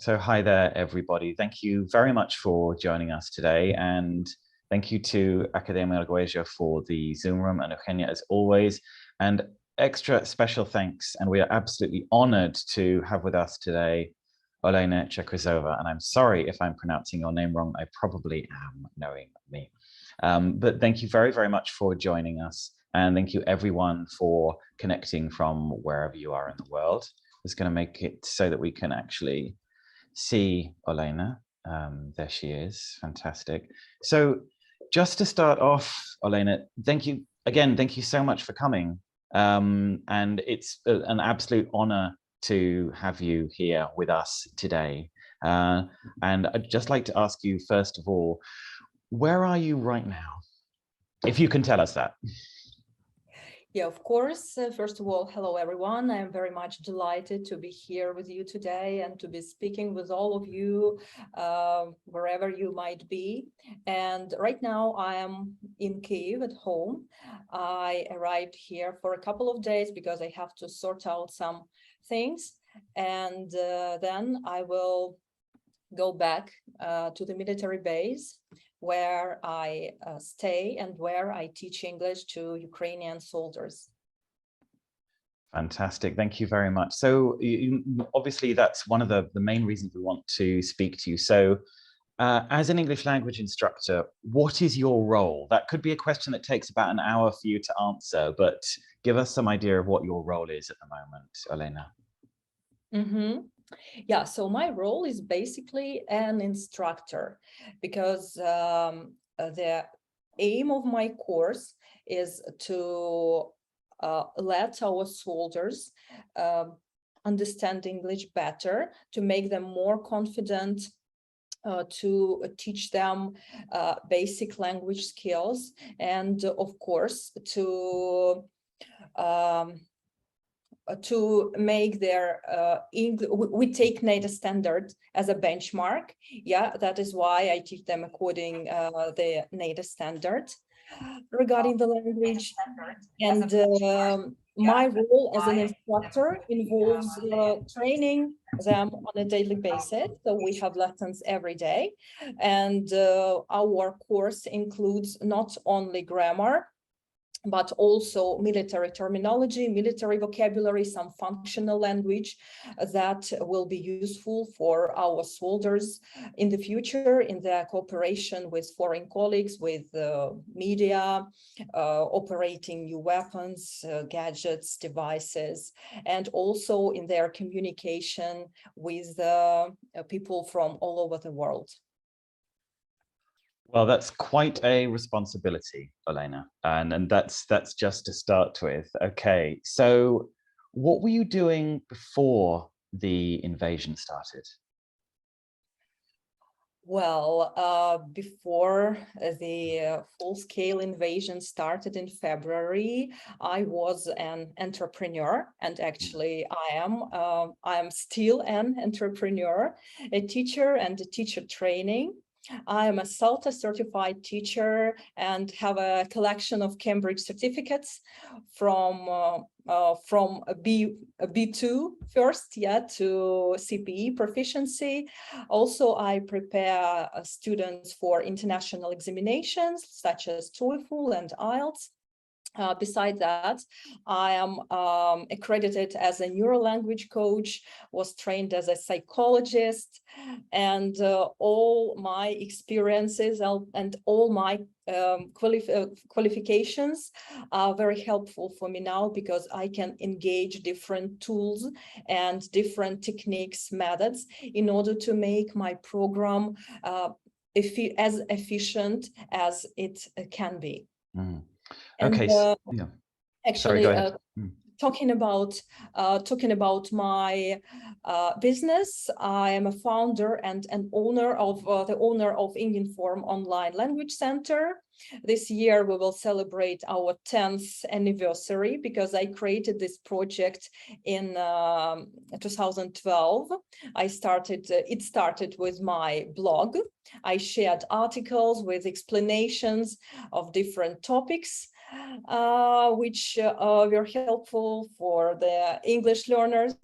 So hi there, everybody. Thank you very much for joining us today. And thank you to Academia Arguello for the Zoom room and Eugenia as always. And extra special thanks. And we are absolutely honored to have with us today, Olena Chekryzhova. And I'm sorry if I'm pronouncing your name wrong. I probably am, knowing me. But thank you very, very much for joining us. And thank you everyone for connecting from wherever you are in the world. It's going to make it so that we can actually see Olena. There she is. Fantastic. So just to start off, Olena, thank you again. Thank you so much for coming. And it's an absolute honor to have you here with us today. And I'd just like to ask you, first of all, where are you right now? If you can tell us that. Yeah, of course. First of all, hello, everyone. I'm very much delighted to be here with you today and to be speaking with all of you, wherever you might be. And right now I am in Kyiv at home. I arrived here for a couple of days because I have to sort out some things. And then I will go back to the military base where I stay and where I teach English to Ukrainian soldiers. Fantastic. Thank you very much. So obviously that's one of the main reasons we want to speak to you. So as an English language instructor, what is your role? That could be a question that takes about an hour for you to answer, but give us some idea of what your role is at the moment, Olena. Yeah, so my role is basically an instructor because the aim of my course is to let our soldiers understand English better, to make them more confident, to teach them basic language skills, and of course to make their English. We take native standard as a benchmark. Yeah, that is why I teach them according the native standard regarding the language. And my role as an instructor involves training them on a daily basis. So we have lessons every day. And our course includes not only grammar, but also military terminology, military vocabulary, some functional language that will be useful for our soldiers in the future in their cooperation with foreign colleagues, with media, operating new weapons, gadgets, devices, and also in their communication with people from all over the world. Well, that's quite a responsibility, Olena, and that's just to start with. Okay, so what were you doing before the invasion started? Well, before the full-scale invasion started in February, I was an entrepreneur, and actually I am still an entrepreneur, a teacher and a teacher training. I am a CELTA-certified teacher and have a collection of Cambridge certificates from a B2 first, yeah, to CPE proficiency. Also, I prepare students for international examinations such as TOEFL and IELTS. Besides that, I am accredited as a Neurolanguage Coach, was trained as a psychologist, and all my experiences and all my qualifications are very helpful for me now because I can engage different tools and different techniques, methods in order to make my program as efficient as it can be. Mm. And okay, so, yeah. actually, Sorry, go ahead. talking about my business, I am a founder and an owner of the owner of ENGINFORM Online Language Center. This year we will celebrate our 10th anniversary because I created this project in 2012. It started with my blog. I shared articles with explanations of different topics, which were helpful for the English learners.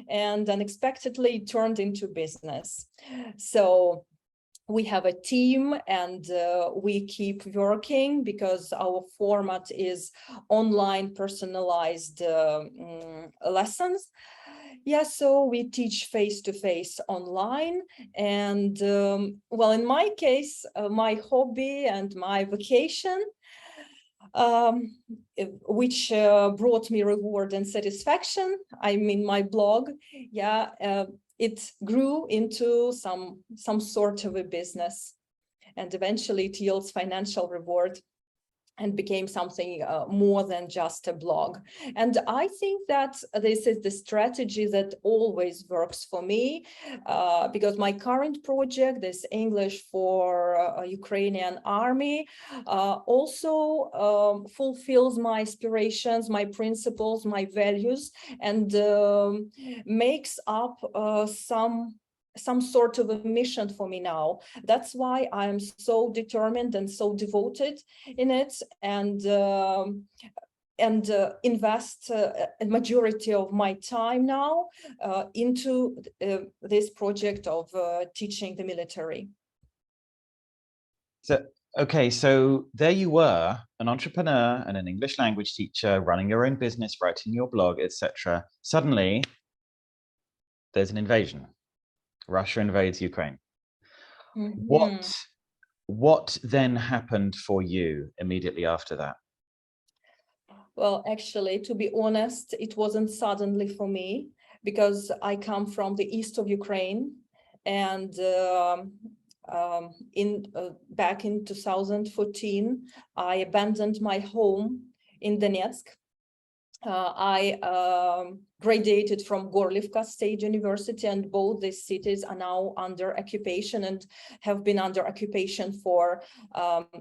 and unexpectedly it turned into business. So we have a team, and we keep working because our format is online personalized lessons. Yeah, so we teach face-to-face online, and well, in my case, my hobby and my vocation, which brought me reward and satisfaction, I mean my blog, yeah, it grew into some sort of a business, and eventually it yields financial reward and became something more than just a blog. And I think that this is the strategy that always works for me, because my current project, this English for Ukrainian army, also fulfills my aspirations, my principles, my values, and makes up some sort of a mission for me now. That's why I'm so determined and so devoted in it, and invest a majority of my time now into this project of teaching the military. So, okay, so there you were, an entrepreneur and an English language teacher, running your own business, writing your blog, etc. Suddenly, there's an invasion. Russia invades Ukraine. Mm-hmm. What then happened for you immediately after that? Well, actually, to be honest, it wasn't suddenly for me, because I come from the east of Ukraine, and back in 2014, I abandoned my home in Donetsk. I graduated from Gorlivka State University, and both these cities are now under occupation and have been under occupation for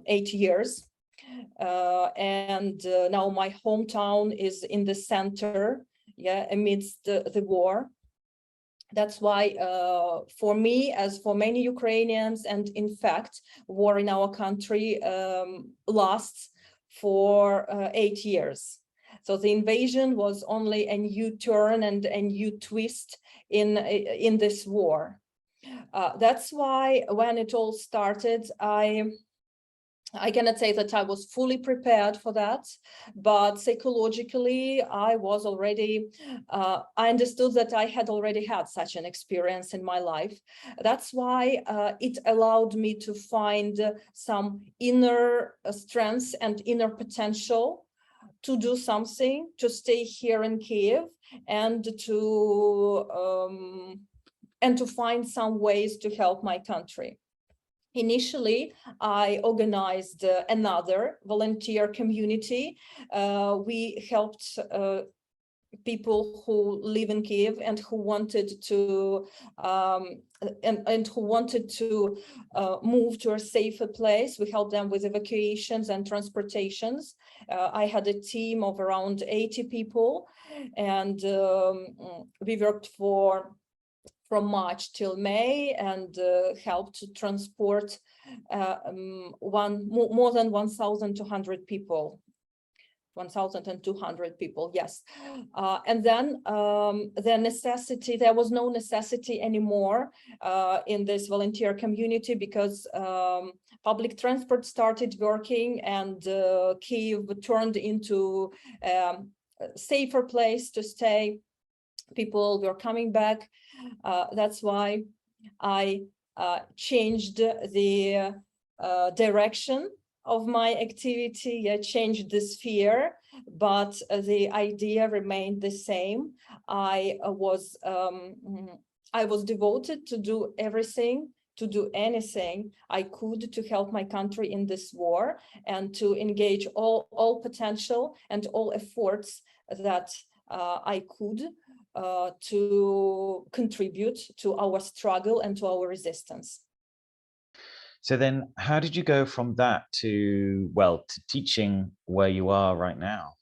8 years. And now my hometown is in the center, yeah, amidst the war. That's why for me, as for many Ukrainians, and in fact, war in our country lasts for 8 years. So the invasion was only a new turn and a new twist in this war. That's why when it all started, I cannot say that I was fully prepared for that, but psychologically, I was already, I understood that I had already had such an experience in my life. That's why it allowed me to find some inner strength and inner potential to do something, to stay here in Kiev, and to find some ways to help my country. Initially, I organized another volunteer community. We helped people who live in Kiev and who wanted to move to a safer place. We helped them with evacuations and transportations. I had a team of around 80 people, and we worked from March till May, and helped to transport more than 1,200 people. 1,200 people, yes. And then there was no necessity anymore in this volunteer community, because public transport started working, and Kyiv turned into a safer place to stay. People were coming back. That's why I changed the direction of my activity. I changed the sphere, but the idea remained the same. I was devoted to do everything, to do anything I could to help my country in this war, and to engage all potential and all efforts that I could to contribute to our struggle and to our resistance. So then how did you go from that to, well, to teaching where you are right now?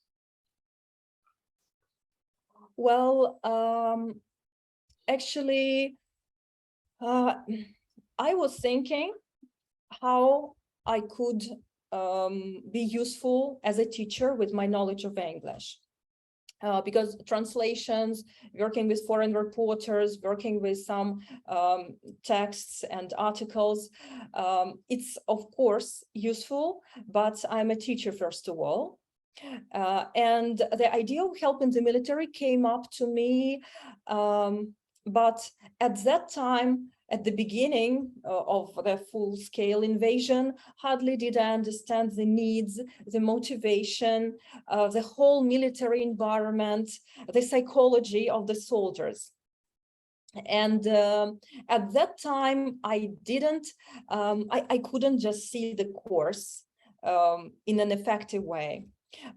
Well, actually, I was thinking how I could be useful as a teacher with my knowledge of English. because translations, working with foreign reporters, working with some texts and articles, it's of course useful, but I'm a teacher first of all. And the idea of helping the military came up to me, but at that time, at the beginning of the full-scale invasion, hardly did I understand the needs, the motivation, the whole military environment, the psychology of the soldiers. And at that time, I couldn't just see the course in an effective way.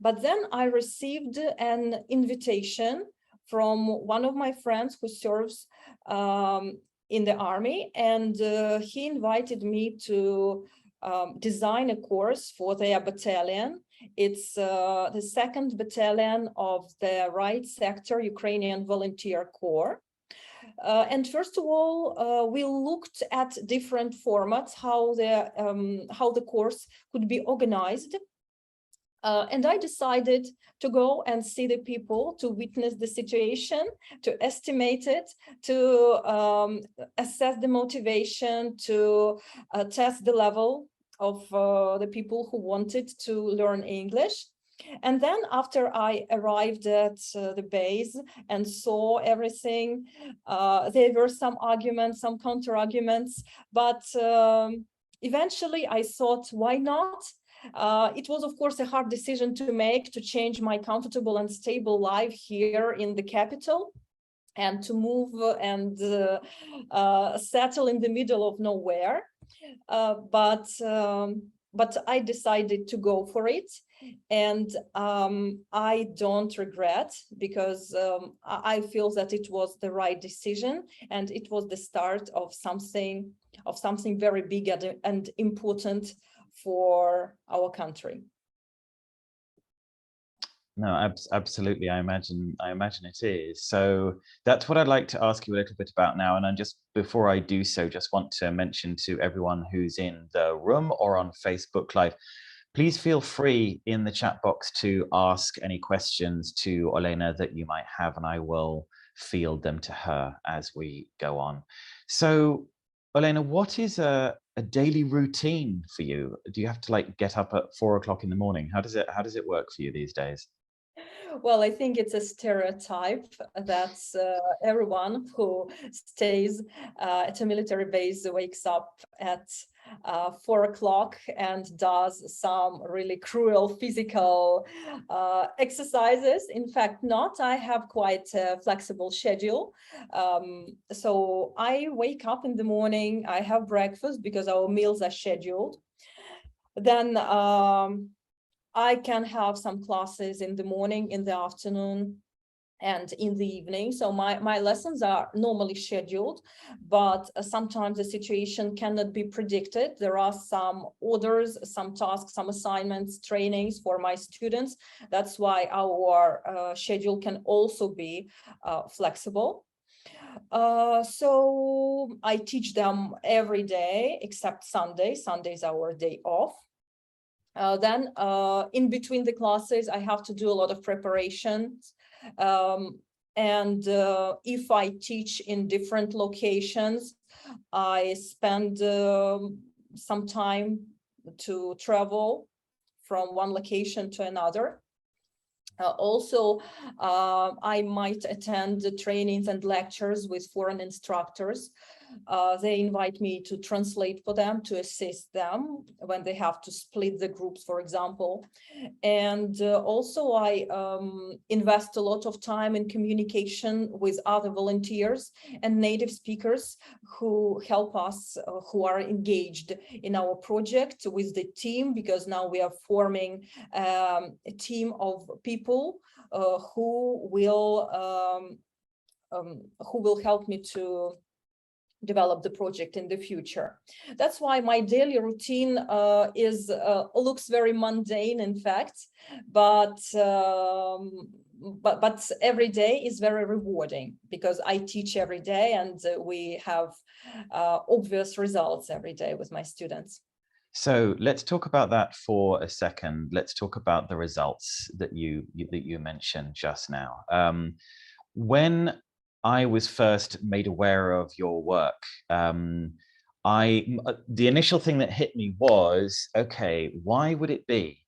But then I received an invitation from one of my friends who serves in the army, and he invited me to design a course for their battalion. It's the 2nd Battalion of the Right Sector Ukrainian Volunteer Corps. And first of all, we looked at different formats, how the course could be organized. And I decided to go and see the people, to witness the situation, to estimate it, to assess the motivation, to test the level of the people who wanted to learn English. And then after I arrived at the base and saw everything, there were some arguments, some counter arguments, but eventually I thought, why not? It was, of course, a hard decision to make, to change my comfortable and stable life here in the capital and to move and settle in the middle of nowhere. But I decided to go for it. And I don't regret, because I feel that it was the right decision, and it was the start of something very big and important for our country. No, absolutely. I imagine it is. So that's what I'd like to ask you a little bit about now. And I just, before I do so, just want to mention to everyone who's in the room or on Facebook Live, please feel free in the chat box to ask any questions to Olena that you might have, and I will field them to her as we go on. So, Olena, what is a daily routine for you? Do you have to get up at 4 o'clock in the morning? How does it work for you these days? Well, I think it's a stereotype that everyone who stays at a military base wakes up at 4 o'clock and does some really cruel physical exercises. In fact, not. I have quite a flexible schedule. So I wake up in the morning, I have breakfast because our meals are scheduled. Then I can have some classes in the morning, in the afternoon, and in the evening. So my lessons are normally scheduled, but sometimes the situation cannot be predicted. There are some orders, some tasks, some assignments, trainings for my students. That's why our schedule can also be flexible. So I teach them every day except Sunday. Sunday is our day off. Then in between the classes, I have to do a lot of preparations. And if I teach in different locations, I spend some time to travel from one location to another. Also, I might attend the trainings and lectures with foreign instructors. They invite me to translate for them, to assist them when they have to split the groups, for example. And also I invest a lot of time in communication with other volunteers and native speakers who help us, who are engaged in our project with the team, because now we are forming a team of people who will help me to develop the project in the future. That's why my daily routine looks very mundane, in fact, but every day is very rewarding because I teach every day, and we have obvious results every day with my students. So let's talk about that for a second. Let's talk about the results that you mentioned just now. When I was first made aware of your work, the initial thing that hit me was, okay, why would it be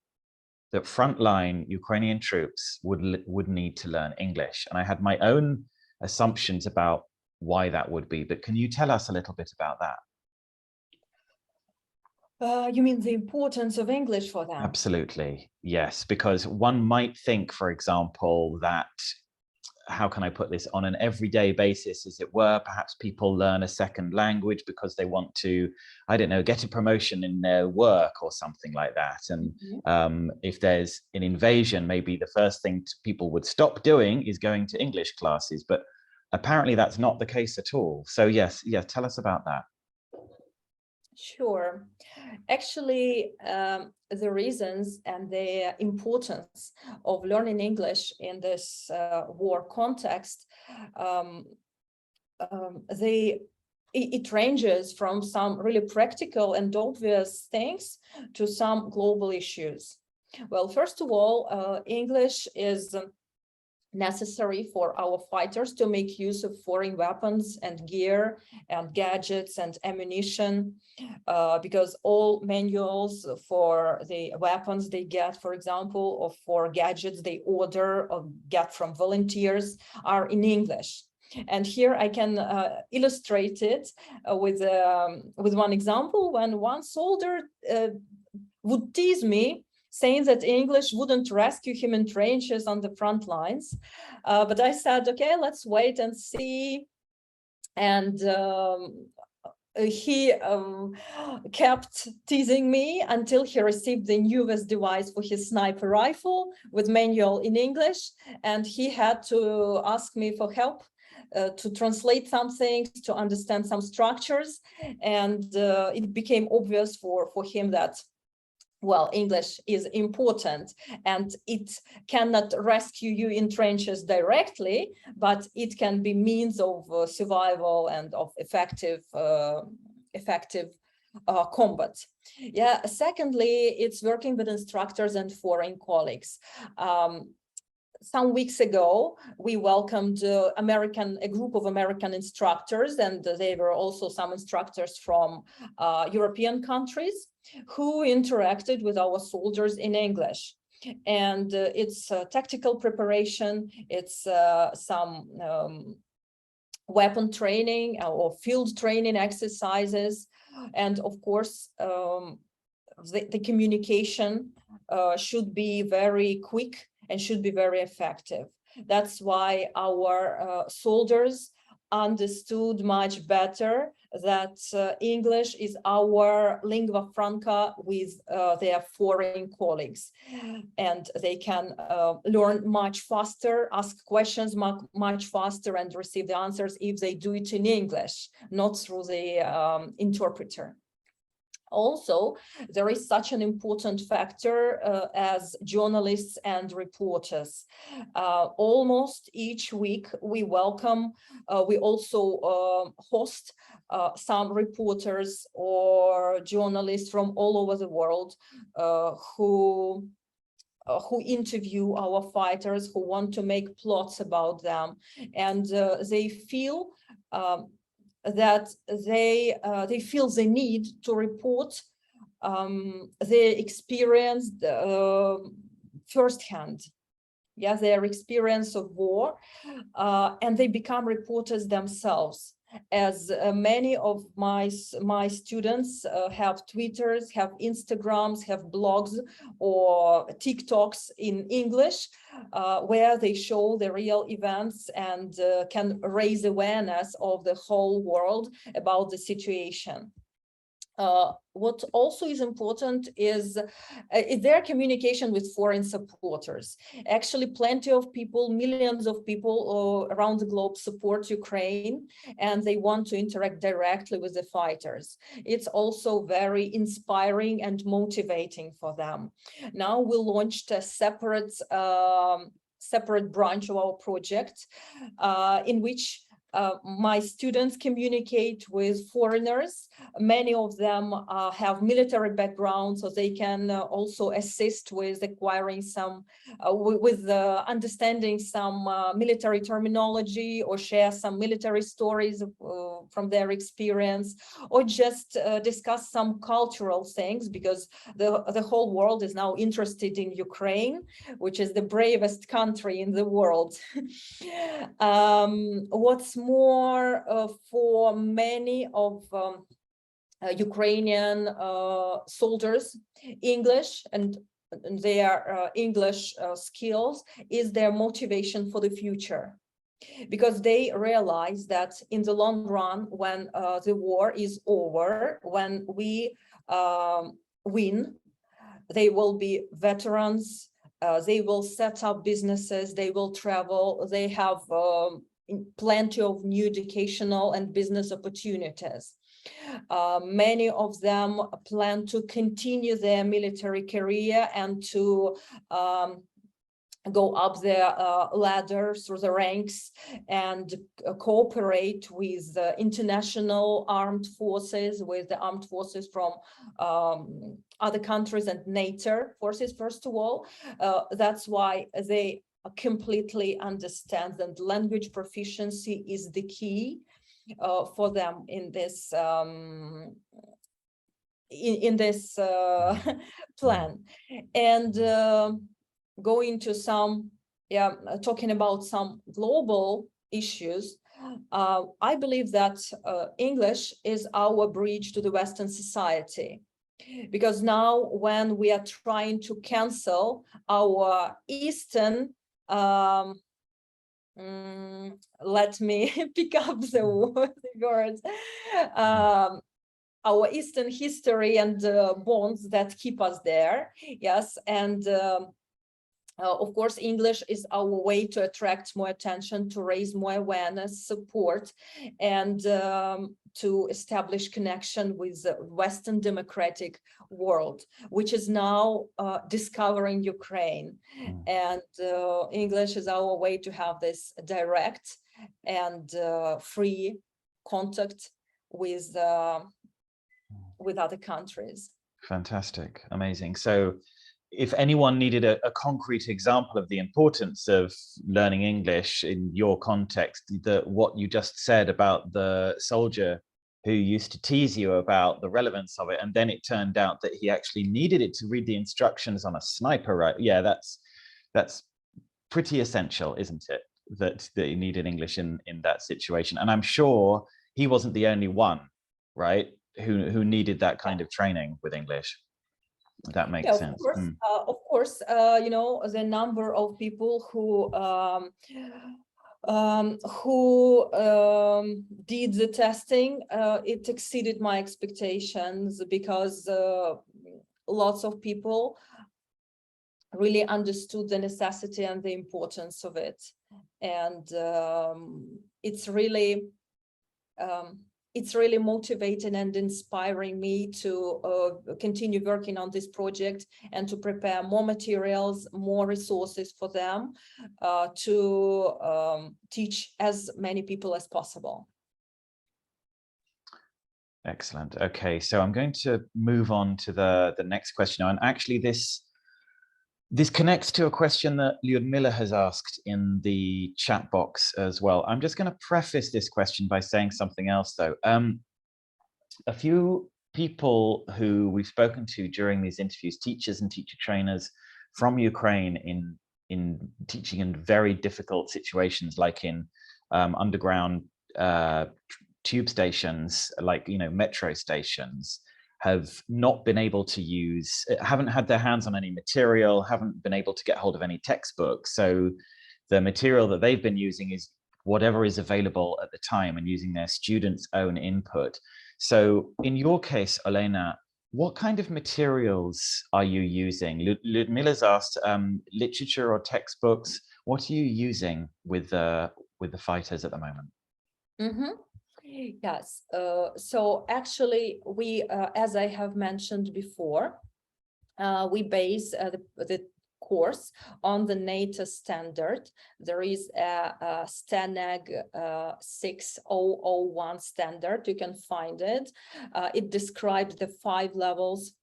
that frontline Ukrainian troops would need to learn English? And I had my own assumptions about why that would be, but can you tell us a little bit about that? You mean the importance of English for them? Absolutely, yes, because one might think, for example, that, how can I put this, on an everyday basis, as it were, perhaps people learn a second language because they want to, I don't know, get a promotion in their work or something like that. And if there's an invasion, maybe the first thing people would stop doing is going to English classes, but apparently that's not the case at all. So yes, tell us about that. Sure. Actually, the reasons and the importance of learning English in this war context, it ranges from some really practical and obvious things to some global issues. Well, first of all, English is necessary for our fighters to make use of foreign weapons and gear and gadgets and ammunition, because all manuals for the weapons they get, for example, or for gadgets they order or get from volunteers are in English. And here I can illustrate it with one example. When one soldier would tease me, saying that English wouldn't rescue him in trenches on the front lines. But I said, okay, let's wait and see. And he kept teasing me until he received the newest device for his sniper rifle with manual in English. And he had to ask me for help to translate some things, to understand some structures. And it became obvious for him that, well, English is important and it cannot rescue you in trenches directly, but it can be means of survival and of effective combat. Yeah. Secondly, it's working with instructors and foreign colleagues. Some weeks ago, we welcomed a group of American instructors, and there were also some instructors from European countries who interacted with our soldiers in English. And it's tactical preparation, it's some weapon training or field training exercises, and of course, the communication should be very quick and should be very effective. That's why our soldiers understood much better that English is our lingua franca with their foreign colleagues. And they can learn much faster, ask questions much faster, and receive the answers if they do it in English, not through the interpreter. Also, there is such an important factor as journalists and reporters. Almost each week we also host some reporters or journalists from all over the world who interview our fighters, who want to make plots about them, and they feel that they feel the need to report their experience firsthand, their experience of war, and they become reporters themselves. As many of my students have Twitters, have Instagrams, have blogs or TikToks in English, where they show the real events and can raise awareness of the whole world about the situation. What also is important is their communication with foreign supporters. Actually, plenty of people, millions of people around the globe support Ukraine, and they want to interact directly with the fighters. It's also very inspiring and motivating for them. Now we launched a separate branch of our project in which my students communicate with foreigners. Many of them have military background, so they can also assist with acquiring some, with understanding some military terminology, or share some military stories from their experience, or just discuss some cultural things, because the whole world is now interested in Ukraine, which is the bravest country in the world. What's more, for many of Ukrainian soldiers, English and their English skills is their motivation for the future, because they realize that in the long run, when the war is over, when we win, they will be veterans, they will set up businesses, they will travel, they have plenty of new educational and business opportunities. Many of them plan to continue their military career and to go up the ladder through the ranks and cooperate with the international armed forces, with the armed forces from other countries and NATO forces, first of all. That's why they completely understand that language proficiency is the key for them in this in this plan. And going to some, talking about some global issues, I believe that English is our bridge to the Western society, because now when we are trying to cancel our Eastern, let me pick up the words, our Eastern history and bonds that keep us there, yes, and of course, English is our way to attract more attention, to raise more awareness, support, and to establish connection with the Western democratic world, which is now discovering Ukraine. And English is our way to have this direct and free contact with other countries. Fantastic, amazing. So if anyone needed a concrete example of the importance of learning English in your context, what you just said about the soldier who used to tease you about the relevance of it, and then it turned out that he actually needed it to read the instructions on a sniper rifle. Yeah, that's pretty essential, isn't it? That he needed English in that situation. And I'm sure he wasn't the only one, right, who needed that kind of training with English. That makes sense. Of course, you know, the number of people who did the testing, it exceeded my expectations, because lots of people really understood the necessity and the importance of it. And it's really motivating and inspiring me to continue working on this project and to prepare more materials, more resources for them to teach as many people as possible. Excellent. Okay, so I'm going to move on to the next question now. And actually this connects to a question that Lyudmila has asked in the chat box as well. I'm just going to preface this question by saying something else, though. A few people who we've spoken to during these interviews, teachers and teacher trainers from Ukraine in teaching in very difficult situations, like in underground tube stations, like, you know, metro stations, have not been able to use, haven't had their hands on any material, haven't been able to get hold of any textbooks. So the material that they've been using is whatever is available at the time and using their students' own input. So in your case, Olena, what kind of materials are you using? Lyudmila's asked, literature or textbooks. What are you using with the fighters at the moment? Mm-hmm. Yes, so actually we, as I have mentioned before, we base the course on the NATO standard. There is a STANAG 6001 standard. You can find it. It describes the 5 levels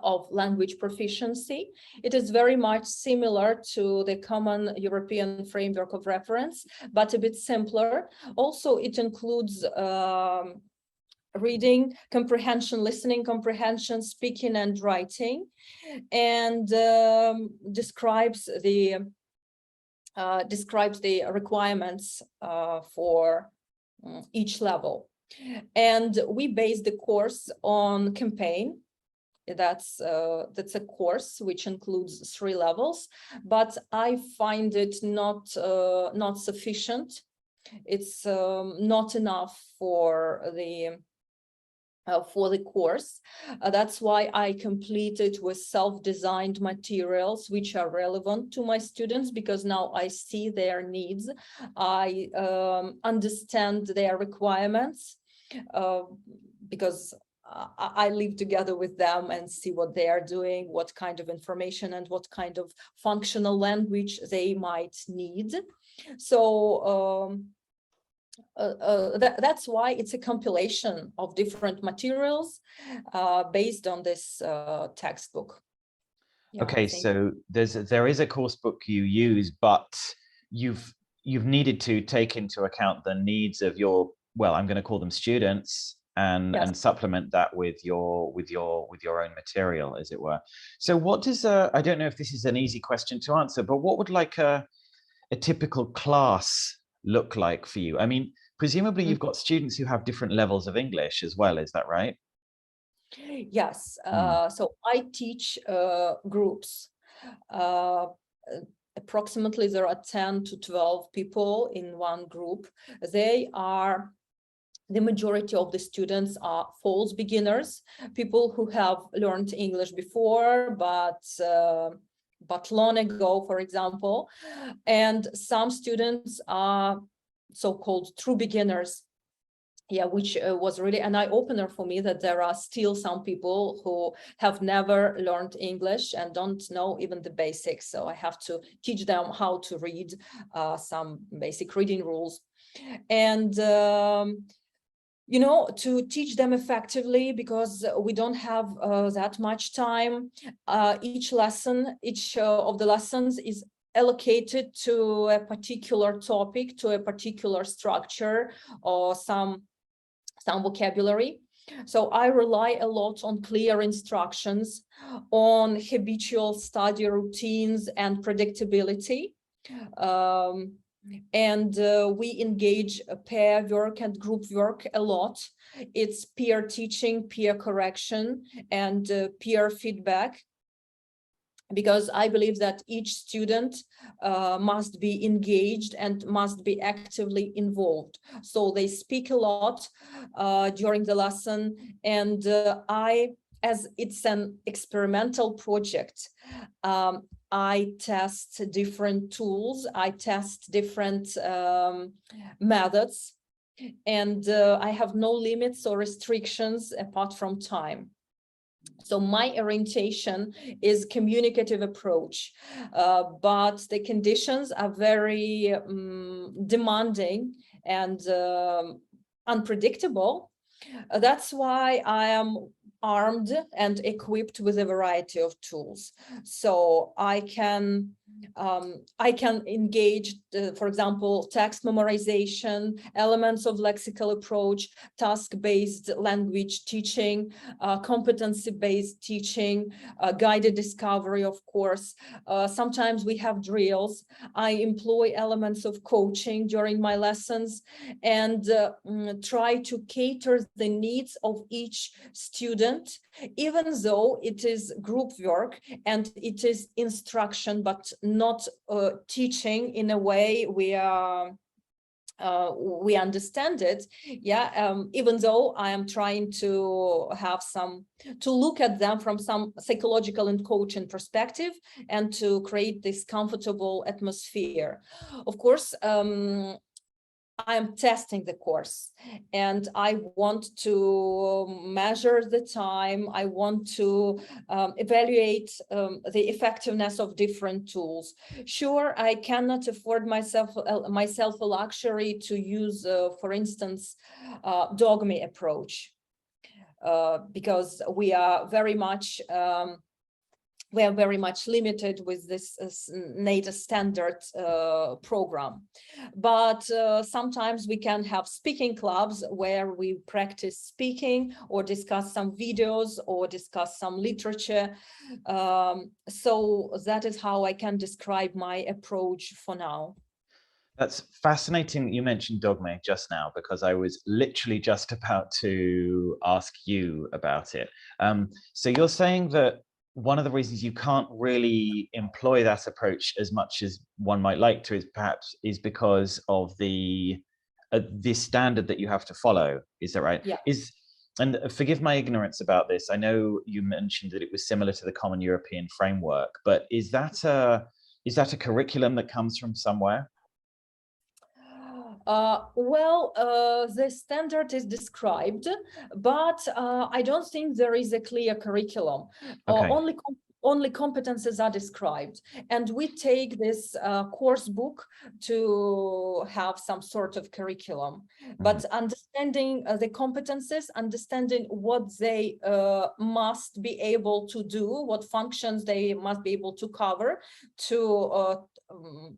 of language proficiency. It is very much similar to the common European framework of reference, but a bit simpler. Also, it includes reading comprehension, listening comprehension, speaking and writing, and describes the requirements for each level. And we base the course on campaign. That's a course which includes 3 levels, but I find it not sufficient. It's not enough for the course. That's why I completed with self-designed materials which are relevant to my students, because now I see their needs. I understand their requirements, because I live together with them and see what they are doing, what kind of information and what kind of functional language they might need. So that's why it's a compilation of different materials based on this textbook. Yeah, okay, so there is a course book you use, but you've needed to take into account the needs of your, well, I'm going to call them students, and yes, and supplement that with your own material, as it were. So what does I don't know if this is an easy question to answer, but what would like a typical class look like for you? I mean, presumably you've got students who have different levels of English as well, is that right? Yes. So I teach groups. Approximately there are 10 to 12 people in one group. The majority of the students are false beginners, people who have learned English before, but long ago, for example. And some students are so-called true beginners. Yeah, which was really an eye-opener for me, that there are still some people who have never learned English and don't know even the basics. So I have to teach them how to read, some basic reading rules. And you know, to teach them effectively, because we don't have that much time. Each of the lessons is allocated to a particular topic, to a particular structure, or some vocabulary. So I rely a lot on clear instructions, on habitual study routines and predictability. And we engage pair work and group work a lot. It's peer teaching, peer correction, and peer feedback, because I believe that each student must be engaged and must be actively involved. So they speak a lot during the lesson, and as it's an experimental project, I test different tools, I test different methods, and I have no limits or restrictions apart from time. So my orientation is communicative approach, but the conditions are very demanding and unpredictable. That's why I am armed and equipped with a variety of tools. So I can engage, for example, text memorization, elements of lexical approach, task-based language teaching, competency-based teaching, guided discovery, of course. Sometimes we have drills. I employ elements of coaching during my lessons, and try to cater the needs of each student, even though it is group work and it is instruction, but not teaching in a way we understand it. Yeah, even though I am trying to have to look at them from some psychological and coaching perspective, and to create this comfortable atmosphere. Of course, I'm testing the course and I want to measure the time. I want to evaluate the effectiveness of different tools. Sure, I cannot afford myself a luxury to use, for instance, dogme approach, because we are very much limited with this native standard program. But sometimes we can have speaking clubs where we practice speaking or discuss some videos or discuss some literature. So that is how I can describe my approach for now. That's fascinating that you mentioned dogme just now, because I was literally just about to ask you about it. So you're saying that one of the reasons you can't really employ that approach as much as one might like to is because of the this standard that you have to follow. Is that right? Yeah. And forgive my ignorance about this. I know you mentioned that it was similar to the Common European Framework, but is that a curriculum that comes from somewhere? The standard is described, but I don't think there is a clear curriculum. Okay. Only competences are described, and we take this course book to have some sort of curriculum. But understanding the competences, understanding what they must be able to do, what functions they must be able to cover to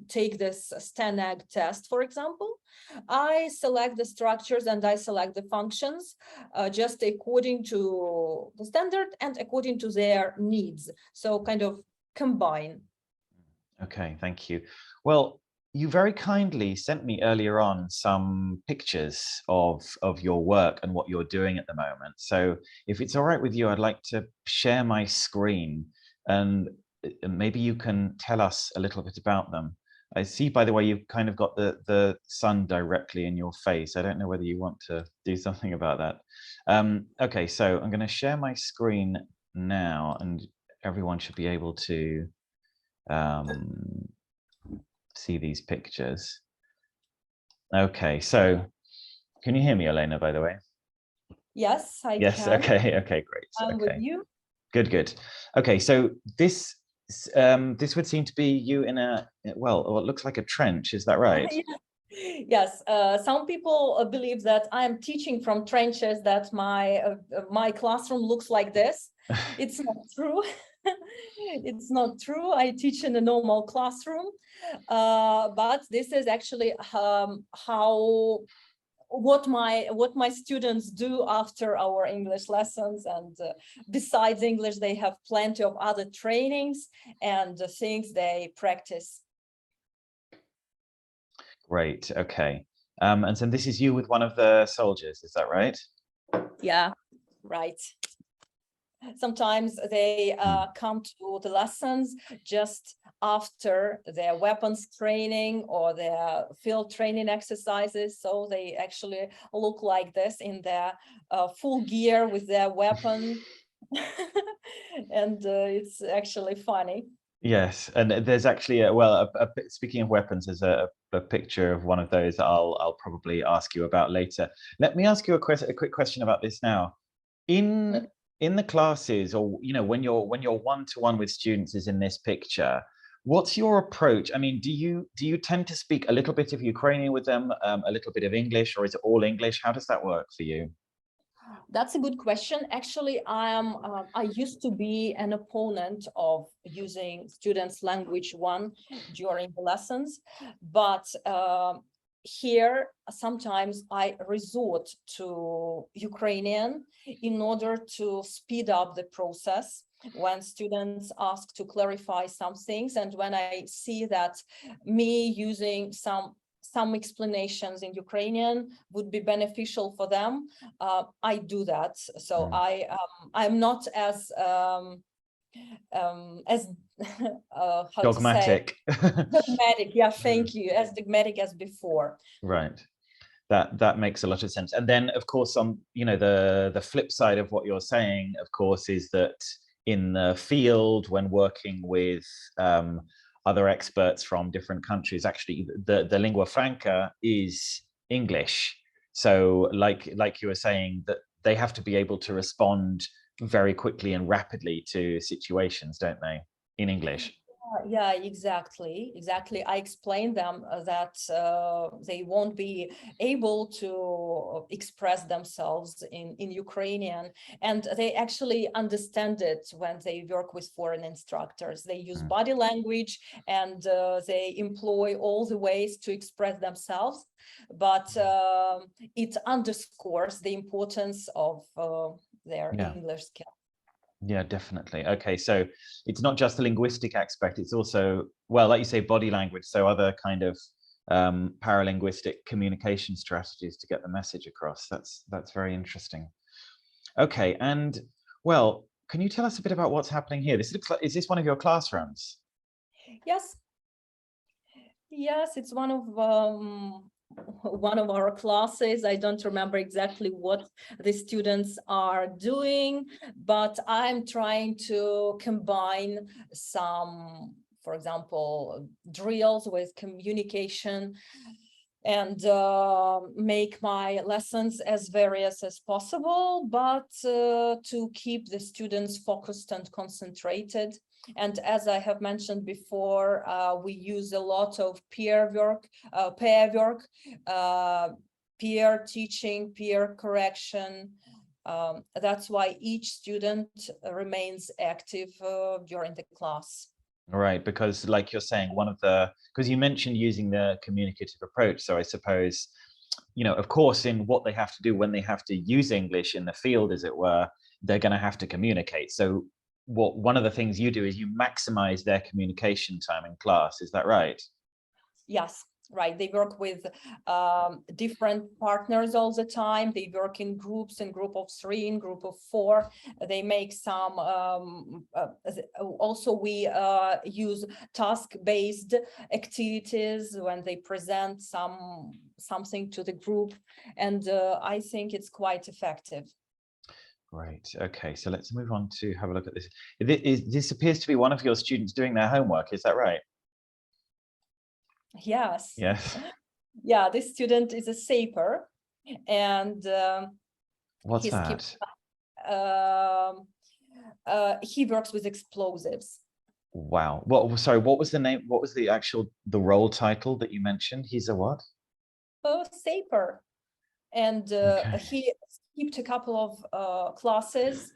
take this STANAG test, for example. I select the structures and I select the functions just according to the standard and according to their needs. So kind of combine. Okay, thank you. Well, you very kindly sent me earlier on some pictures of your work and what you're doing at the moment. So if it's all right with you, I'd like to share my screen and maybe you can tell us a little bit about them. I see, by the way, you've kind of got the sun directly in your face. I don't know whether you want to do something about that. Okay, so I'm going to share my screen now, and everyone should be able to see these pictures. Okay, so can you hear me, Elena, by the way? Yes, I yes, can. Okay, great. I'm with you. Good. Okay, so this would seem to be you in a, well, it looks like a trench, is that right? Yes, some people believe that I am teaching from trenches, that my classroom looks like this. It's not true. It's not true. I teach in a normal classroom, but this is actually what my students do after our English lessons. And besides English, they have plenty of other trainings and things they practice. Great. Okay. And so this is you with one of the soldiers, is that right? Yeah, right. Sometimes they come to the lessons just after their weapons training or their field training exercises. So they actually look like this in their full gear with their weapon. And it's actually funny. Yes, and there's actually speaking of weapons, there's a picture of one of those that I'll probably ask you about later. Let me ask you a quick question about this now. In the classes, or when you're one-to-one with students, is in this picture, what's your approach? I mean, do you tend to speak a little bit of Ukrainian with them, a little bit of English, or is it all English? How does that work for you? That's a good question. Actually, I used to be an opponent of using students' language one during the lessons, but here sometimes I resort to Ukrainian in order to speed up the process when students ask to clarify some things, and when I see that me using some explanations in Ukrainian would be beneficial for them, I do that. So I'm not as dogmatic. Dogmatic. Yeah, thank you. As dogmatic as before. Right. That makes a lot of sense. And then, of course, on the flip side of what you're saying, of course, is that in the field, when working with other experts from different countries, actually the lingua franca is English. So like you were saying, that they have to be able to respond very quickly and rapidly to situations, don't they, in English? Yeah, exactly. I explained them that they won't be able to express themselves in Ukrainian, and they actually understand it when they work with foreign instructors. They use body language, and they employ all the ways to express themselves, but it underscores the importance of their English skills. Yeah, definitely. Okay, so it's not just the linguistic aspect, it's also, well, like you say, body language, so other kind of paralinguistic communication strategies to get the message across. That's very interesting. Okay, and well, can you tell us a bit about what's happening here? Is this one of your classrooms? Yes, it's one of our classes. I don't remember exactly what the students are doing, but I'm trying to combine some, for example, drills with communication, and make my lessons as various as possible, but to keep the students focused and concentrated. And as I have mentioned before, we use a lot of peer work, peer teaching, peer correction. That's why each student remains active during the class. Right, because like you're saying, because you mentioned using the communicative approach. So I suppose, of course, in what they have to do when they have to use English in the field, as it were, they're going to have to communicate. So one of the things you do is you maximize their communication time in class. Is that right? Yes. Right, they work with different partners all the time. They work in groups, in group of 3, in group of 4. They make some, also we use task-based activities when they present something to the group, and I think it's quite effective. Great. Okay, so let's move on to have a look at this. This appears to be one of your students doing their homework. Is that right? Yes. Yes. Yeah, this student is a saper, and what's that? He works with explosives. Wow. Sorry, what was the name? What was the role title that you mentioned? He's a what? Saper. And Okay. he skipped a couple of classes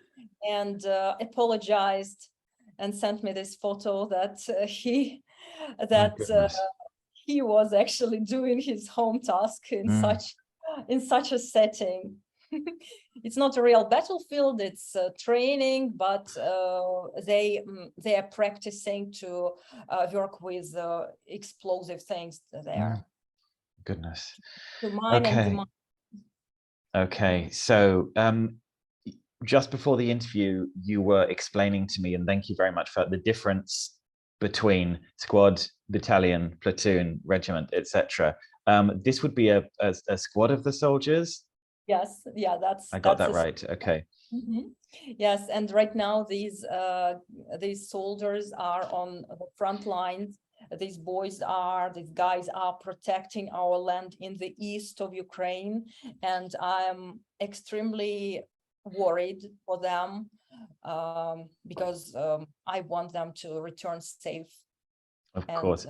and apologized and sent me this photo that he was actually doing his home task in such a setting. It's not a real battlefield, it's training, but they are practicing to work with explosive things there. Goodness. To mine and demine. Okay, so just before the interview, you were explaining to me, and thank you very much for the difference between squad, battalion, platoon, regiment, etc. This would be a squad of the soldiers? Yes, yeah, I got that right. Okay. Yes, and right now these soldiers are on the front lines. These guys are protecting our land in the east of Ukraine, and I'm extremely worried for them because I want them to return safe. Of course.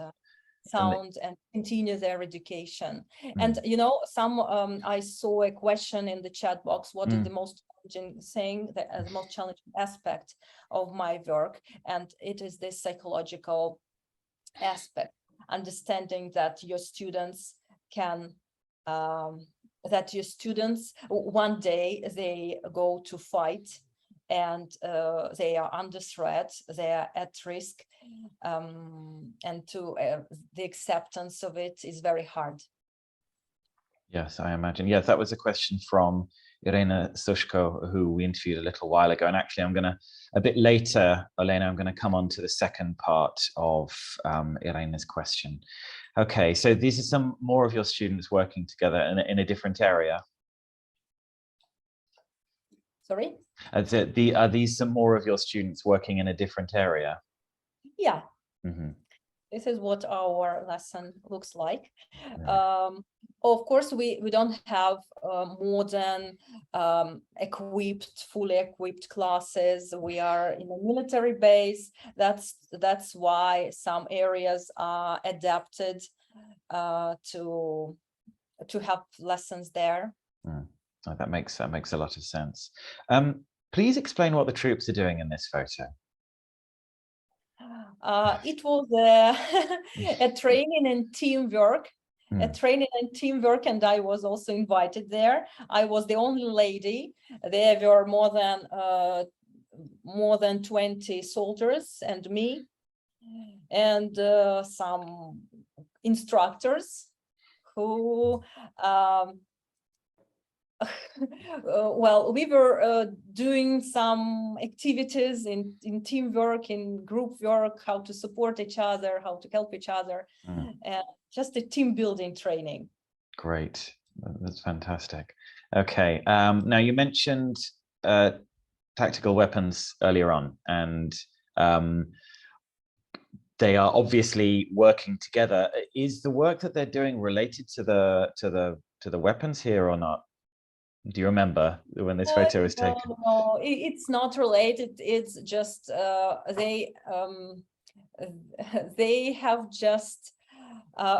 Sound and continue their education. And I saw a question in the chat box: what is the most challenging thing, the most challenging aspect of my work? And it is this psychological aspect, understanding that your students can one day they go to fight, and they are under threat, they are at risk, and the acceptance of it is very hard. Yes, I imagine. Yes, that was a question from Elena Sushko, who we interviewed a little while ago. And actually, a bit later, Elena, I'm going to come on to the second part of Elena's question. Okay, so these are some more of your students working together in a different area. Sorry? Are these some more of your students working in a different area? Yeah. This is what our lesson looks like. Right. Of course, we don't have modern fully equipped classes. We are in a military base. That's why some areas are adapted to have lessons there. Oh, that makes a lot of sense. Please explain what the troops are doing in this photo. It was a training and teamwork. And I was also invited there. I was the only lady. There were more than 20 soldiers and me, and some instructors who well, we were doing some activities in teamwork, in group work, how to support each other, how to help each other, and just a team building training. Great, that's fantastic. Okay, now you mentioned tactical weapons earlier on, and they are obviously working together. Is the work that they're doing related to the weapons here or not? Do you remember when this photo was taken? No, it's not related. It's just they have just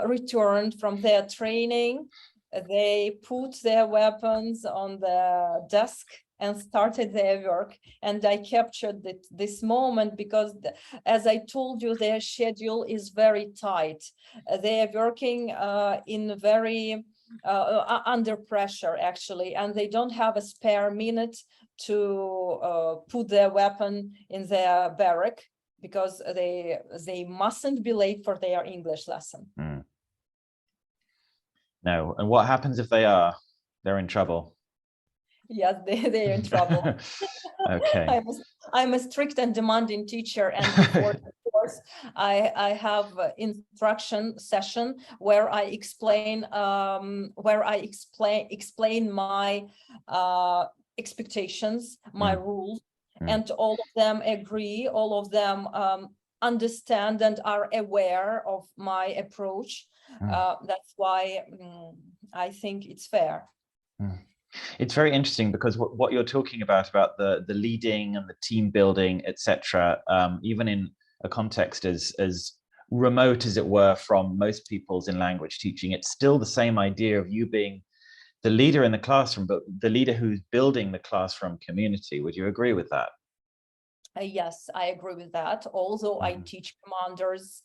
returned from their training. They put their weapons on the desk and started their work. And I captured this moment because, as I told you, their schedule is very tight. They are working in very under pressure, actually, and they don't have a spare minute to put their weapon in their barrack because they mustn't be late for their English lesson. No, and what happens if they are? They're in trouble. Yes, they're in trouble. Okay. I'm a strict and demanding teacher, and before the course, I have an instruction session where I explain my expectations, my rules, and all of them agree. All of them understand and are aware of my approach. That's why I think it's fair. It's very interesting because what you're talking about the leading and the team building, etc., even in a context as remote as it were from most people's in language teaching, it's still the same idea of you being the leader in the classroom, but the leader who's building the classroom community. Would you agree with that? Yes, I agree with that. Although I teach commanders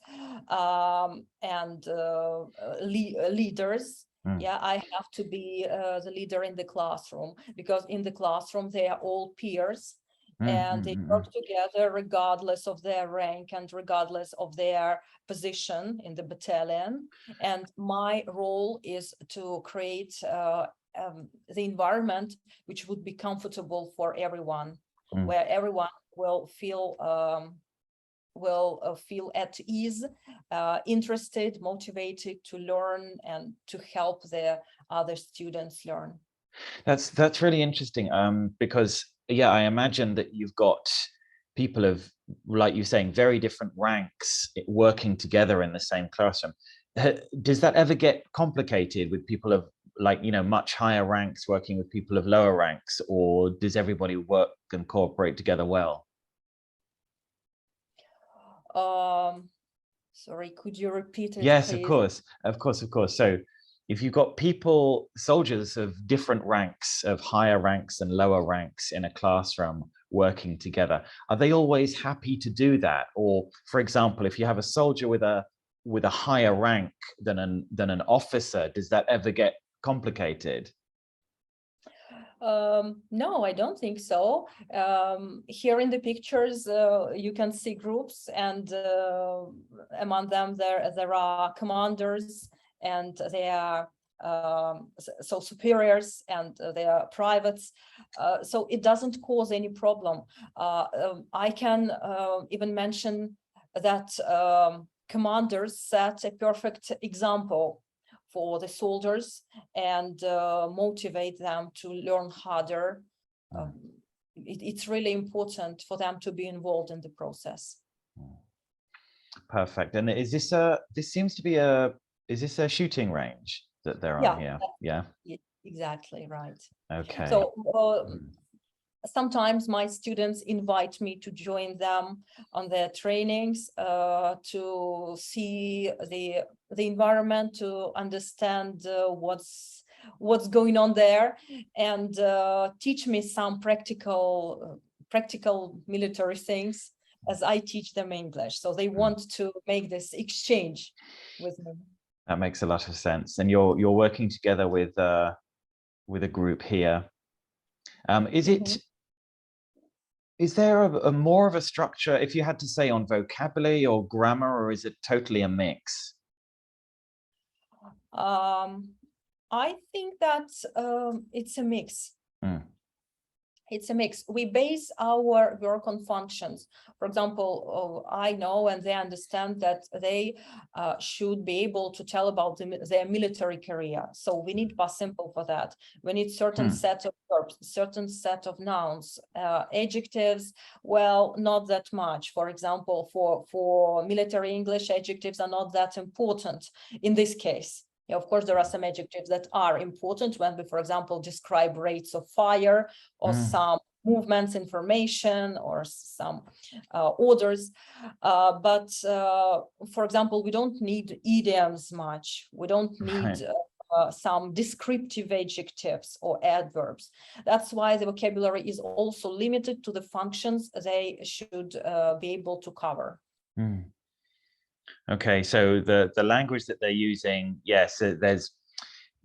and leaders, yeah, I have to be the leader in the classroom, because in the classroom they are all peers and they work together regardless of their rank and regardless of their position in the battalion. And my role is to create the environment which would be comfortable for everyone, where everyone will feel at ease, interested, motivated to learn and to help their other students learn. That's really interesting, because yeah, I imagine that you've got people of, like you're saying, very different ranks working together in the same classroom. Does that ever get complicated with people of, like, much higher ranks working with people of lower ranks, or does everybody work and cooperate together well? Sorry, could you repeat it? Yes, please? of course. So if you've got soldiers of different ranks, of higher ranks and lower ranks in a classroom working together, are they always happy to do that? Or, for example, if you have a soldier with a higher rank than an officer, does that ever get complicated? No, I don't think so. Here in the pictures, you can see groups, and among them there are commanders, and they are so superiors, and they are privates. So it doesn't cause any problem. I can even mention that commanders set a perfect example for the soldiers and motivate them to learn harder. It's really important for them to be involved in the process. Perfect. And is this this seems to be is this a shooting range that they're on Yeah, here? Yeah. exactly right. Okay. So sometimes my students invite me to join them on their trainings to see the environment, to understand what's going on there, and teach me some practical military things as I teach them English. So they want to make this exchange with me. That makes a lot of sense. And you're working together with a group here. Is there a more of a structure, if you had to say, on vocabulary or grammar, or is it totally a mix? I think that it's a mix. It's a mix. We base our work on functions. For example, I know and they understand that they should be able to tell about their military career. So we need past simple for that. We need certain set of verbs, certain set of nouns, adjectives. Well, not that much. For example, for military English, adjectives are not that important in this case. Yeah, of course, there are some adjectives that are important when we, for example, describe rates of fire or some movements, information, or some orders. But for example, we don't need idioms much. We don't need some descriptive adjectives or adverbs. That's why the vocabulary is also limited to the functions they should be able to cover. Okay, so the language that they're using, yes, there's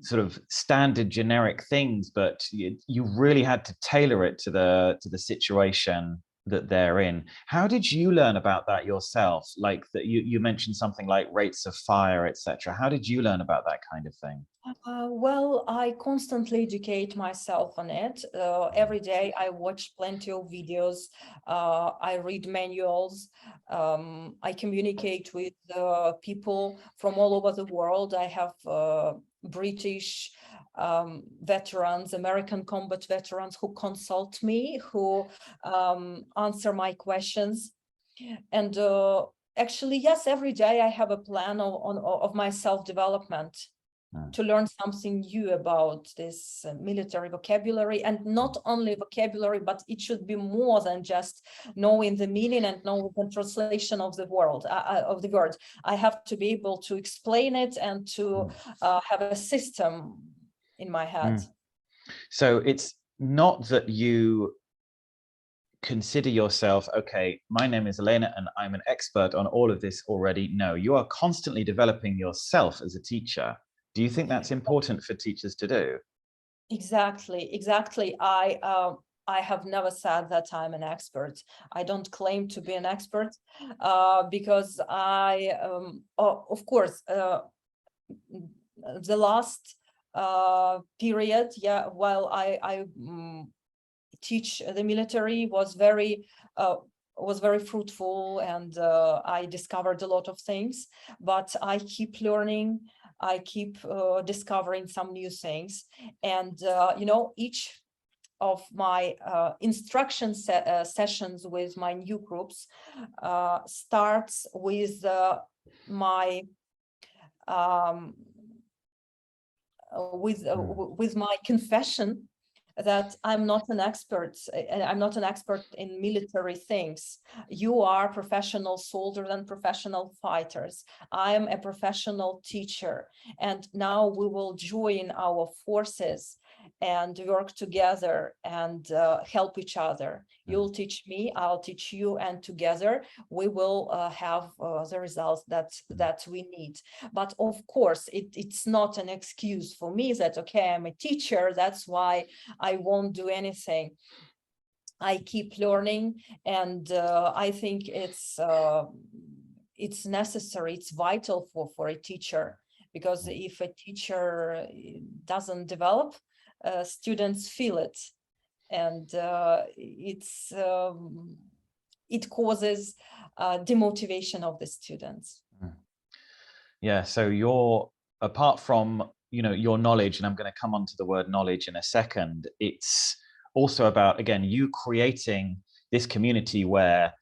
sort of standard generic things, but you really had to tailor it to the situation that they're in. How did you learn about that yourself? Like that you mentioned something like rates of fire, etc. How did you learn about that kind of thing? Well, I constantly educate myself on it. Every day I watch plenty of videos. I read manuals. I communicate with people from all over the world. I have British veterans, American combat veterans who consult me, who answer my questions. And actually, yes, every day I have a plan of my self-development to learn something new about this military vocabulary, and not only vocabulary, but it should be more than just knowing the meaning and knowing the translation of the word. I have to be able to explain it and to have a system in my head. So it's not that you consider yourself, okay, my name is Elena and I'm an expert on all of this already. No, you are constantly developing yourself as a teacher. Do you think that's important for teachers to do? Exactly. I have never said that I'm an expert. I don't claim to be an expert because I, of course, the last period, while I teach the military was very fruitful, and I discovered a lot of things, but I keep learning. I keep discovering some new things, and you know, each of my instruction sessions with my new groups starts with my with my confession that I'm not an expert. I'm not an expert in military things. You are professional soldiers and professional fighters. I am a professional teacher, and now we will join our forces and work together and help each other. You'll teach me, I'll teach you, and together we will have the results that we need. But of course, it's not an excuse for me that, okay, I'm a teacher, that's why I won't do anything. I keep learning, and I think it's necessary, it's vital for a teacher, because if a teacher doesn't develop, students feel it, and it causes demotivation of the students. Yeah, so you're, apart from, you know, your knowledge, and I'm going to come on to the word knowledge in a second, it's also about, again, you creating this community where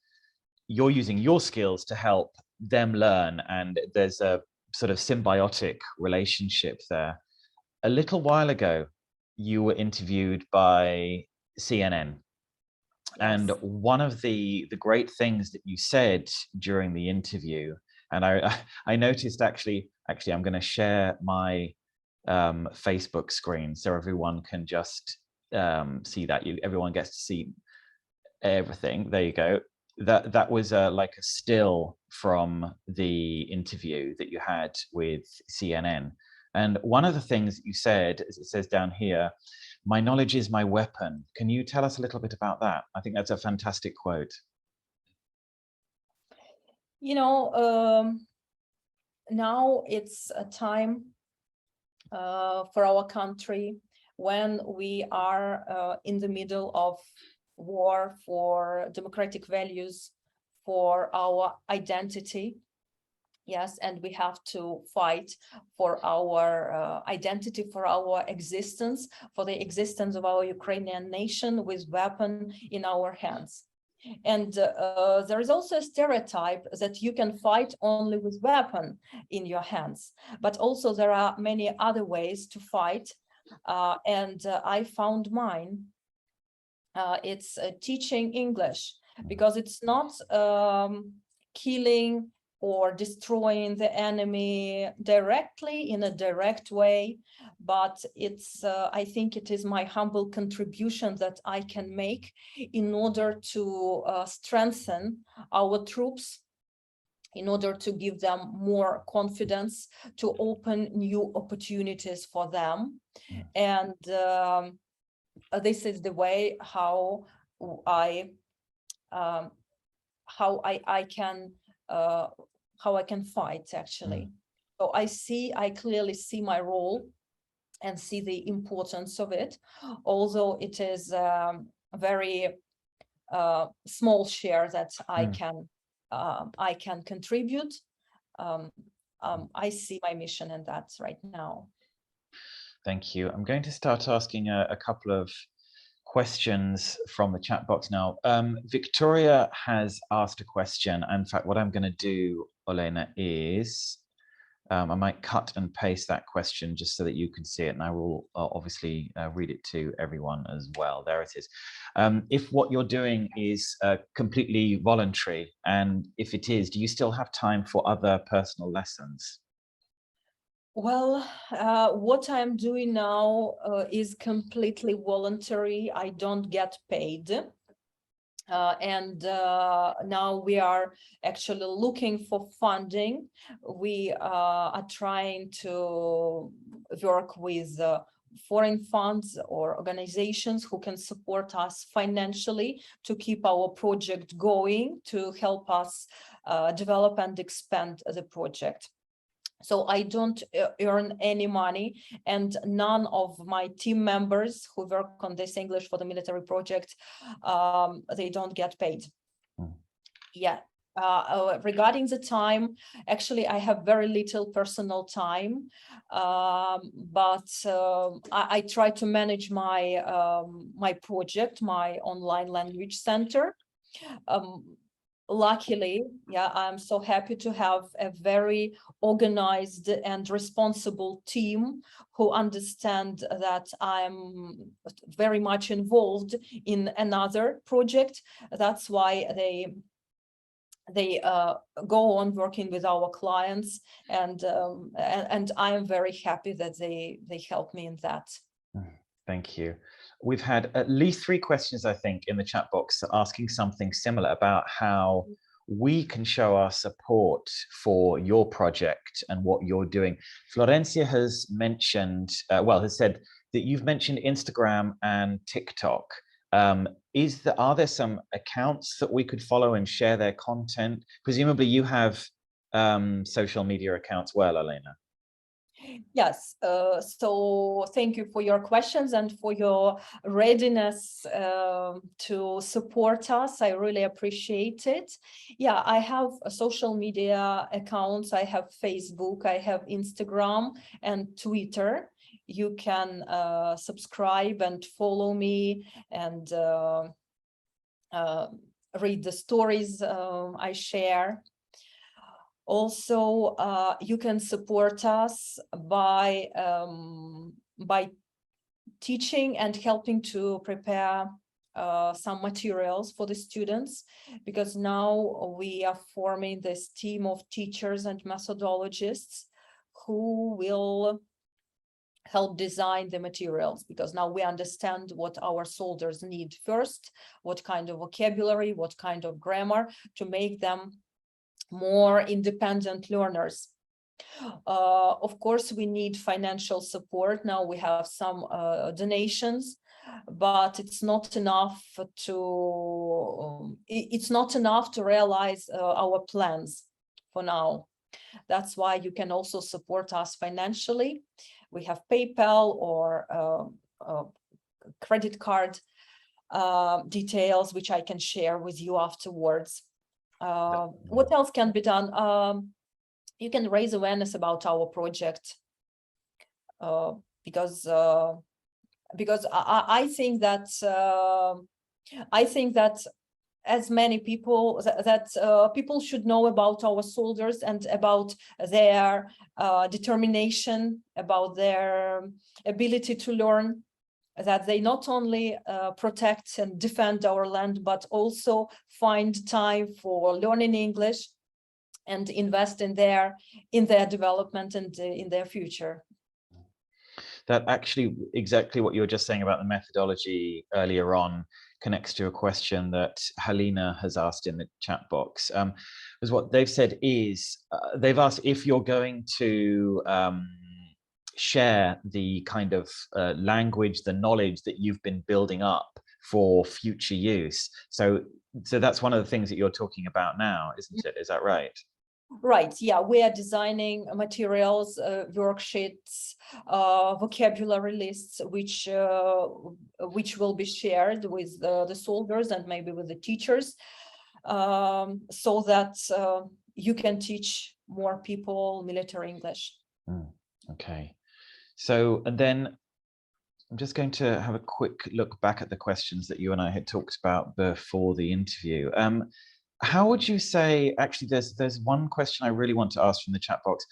you're using your skills to help them learn, and there's a sort of symbiotic relationship there. A little while ago, you were interviewed by CNN. And Yes. one of the great things that you said during the interview, and I noticed actually I'm going to share my Facebook screen so everyone can just see that. Everyone gets to see everything. There you go. That was like a still from the interview that you had with CNN. And one of the things that you said, as it says down here, "My knowledge is my weapon." Can you tell us a little bit about that? I think that's a fantastic quote. You know, now it's a time for our country when we are in the middle of war for democratic values, for our identity. Yes, and we have to fight for our identity, for our existence, for the existence of our Ukrainian nation with weapon in our hands. And there is also a stereotype that you can fight only with weapon in your hands, but also there are many other ways to fight. And I found mine. It's teaching English, because it's not killing or destroying the enemy directly in a direct way, but it's I think it is my humble contribution that I can make in order to strengthen our troops, in order to give them more confidence, to open new opportunities for them. And this is the way how I can fight, actually. So I clearly see my role and see the importance of it, although it is a very small share that I can contribute. I see my mission in that right now. Thank you. I'm going to start asking a couple of questions from the chat box now. Victoria has asked a question. In fact, what I'm going to do, Olena, is I might cut and paste that question just so that you can see it, and I will obviously read it to everyone as well. There it is. If what you're doing is completely voluntary, and if it is, do you still have time for other personal lessons? Well, what I'm doing now is completely voluntary. I don't get paid. And now we are actually looking for funding. We are trying to work with foreign funds or organizations who can support us financially to keep our project going, to help us develop and expand the project. So I don't earn any money, and none of my team members who work on this English for the Military project, they don't get paid. Yeah. Regarding the time, actually, I have very little personal time, but I try to manage my my project, my online language center. Luckily, yeah, I'm so happy to have a very organized and responsible team who understand that I'm very much involved in another project. That's why they go on working with our clients, and I am very happy that they help me in that. Thank you. We've had at least 3 questions, I think, in the chat box asking something similar about how we can show our support for your project and what you're doing. Florencia has mentioned, has said that you've mentioned Instagram and TikTok. Are there some accounts that we could follow and share their content? Presumably you have social media accounts well, Elena. Yes, so thank you for your questions and for your readiness to support us. I really appreciate it. Yeah, I have social media accounts. I have Facebook, I have Instagram and Twitter. You can subscribe and follow me and read the stories I share. Also, you can support us by teaching and helping to prepare some materials for the students, because now we are forming this team of teachers and methodologists who will help design the materials, because now we understand what our soldiers need first, what kind of vocabulary, what kind of grammar, to make them more independent learners. Of course, we need financial support. Now we have some donations, but it's not enough to realize our plans for now. That's why you can also support us financially. We have PayPal or credit card details, which I can share with you afterwards. What else can be done? You can raise awareness about our project, because I think that as many people people should know about our soldiers and about their determination, about their ability to learn, that they not only protect and defend our land, but also find time for learning English and invest in their development and in their future. That actually, exactly what you were just saying about the methodology earlier on, connects to a question that Helena has asked in the chat box. Is what they've said is, they've asked if you're going to share the kind of language, the knowledge that you've been building up for future use. So that's one of the things that you're talking about now, isn't it? Is that right? Right, yeah, we are designing materials, worksheets, vocabulary lists, which will be shared with the soldiers and maybe with the teachers, so that you can teach more people military English. Okay, so, and then I'm just going to have a quick look back at the questions that you and I had talked about before the interview. How would you say, actually, there's one question I really want to ask from the chat box.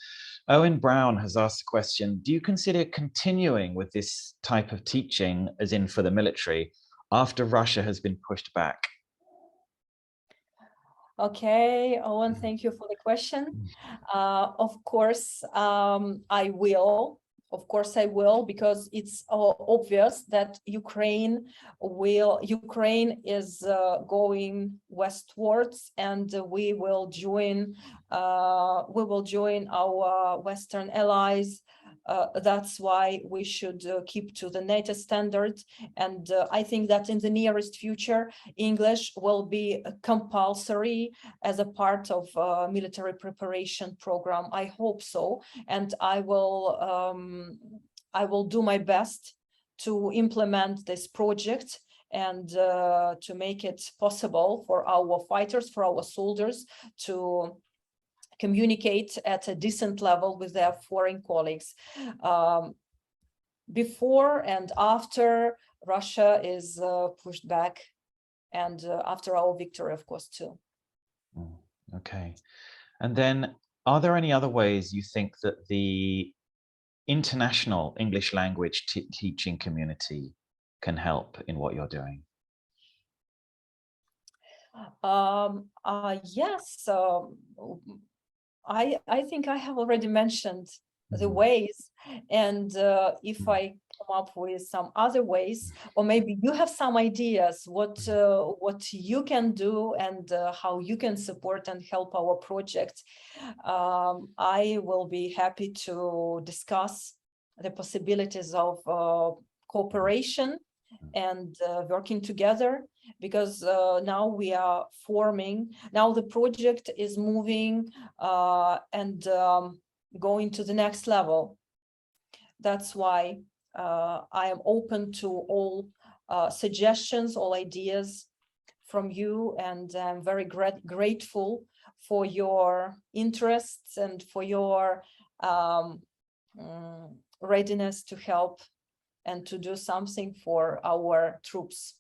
Owen Brown has asked a question: do you consider continuing with this type of teaching, as in for the military, after Russia has been pushed back? Okay, Owen, thank you for the question. Of course, I will. Of course, I will, because it's obvious that Ukraine is going westwards, and we will join our Western allies. That's why we should keep to the NATO standards, and I think that in the nearest future, English will be compulsory as a part of military preparation program. I hope so, and I will do my best to implement this project and to make it possible for our fighters, for our soldiers, to communicate at a decent level with their foreign colleagues. Before and after Russia is pushed back, and after our victory, of course, too. Okay. And then, are there any other ways you think that the international English language teaching community can help in what you're doing? Yes, I think I have already mentioned the ways, and if I come up with some other ways, or maybe you have some ideas what you can do and how you can support and help our project, I will be happy to discuss the possibilities of cooperation and working together, because now we are forming, now the project is moving and going to the next level. That's why I am open to all suggestions, all ideas from you, and I'm very grateful for your interests and for your readiness to help and to do something for our troops.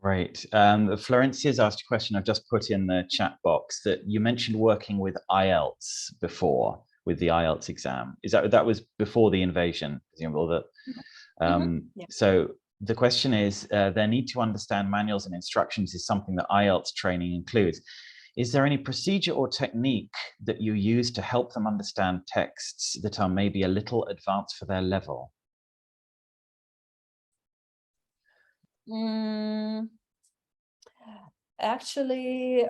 Right. Florencia's asked a question I've just put in the chat box, that you mentioned working with IELTS before, with the IELTS exam. Is that was before the invasion, presumably? Yeah. So the question is, their need to understand manuals and instructions is something that IELTS training includes. Is there any procedure or technique that you use to help them understand texts that are maybe a little advanced for their level? Actually,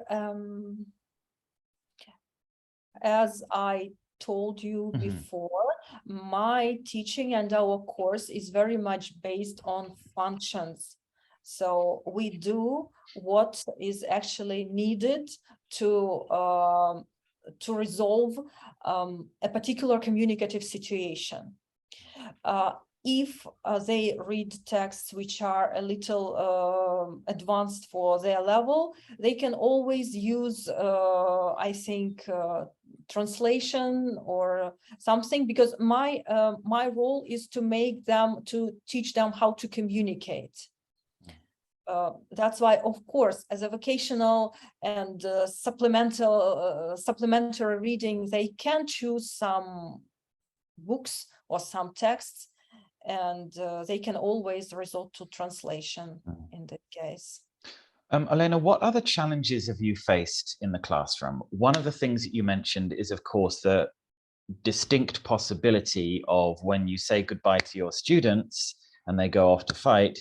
as I told you before, my teaching and our course is very much based on functions. So we do what is actually needed to resolve a particular communicative situation. If they read texts which are a little advanced for their level, they can always use, I think, translation or something, because my role is to teach them how to communicate. That's why, of course, as a vocational and supplementary reading, they can choose some books or some texts, and they can always resort to translation in that case. Elena, what other challenges have you faced in the classroom? One of the things that you mentioned is, of course, the distinct possibility of when you say goodbye to your students and they go off to fight,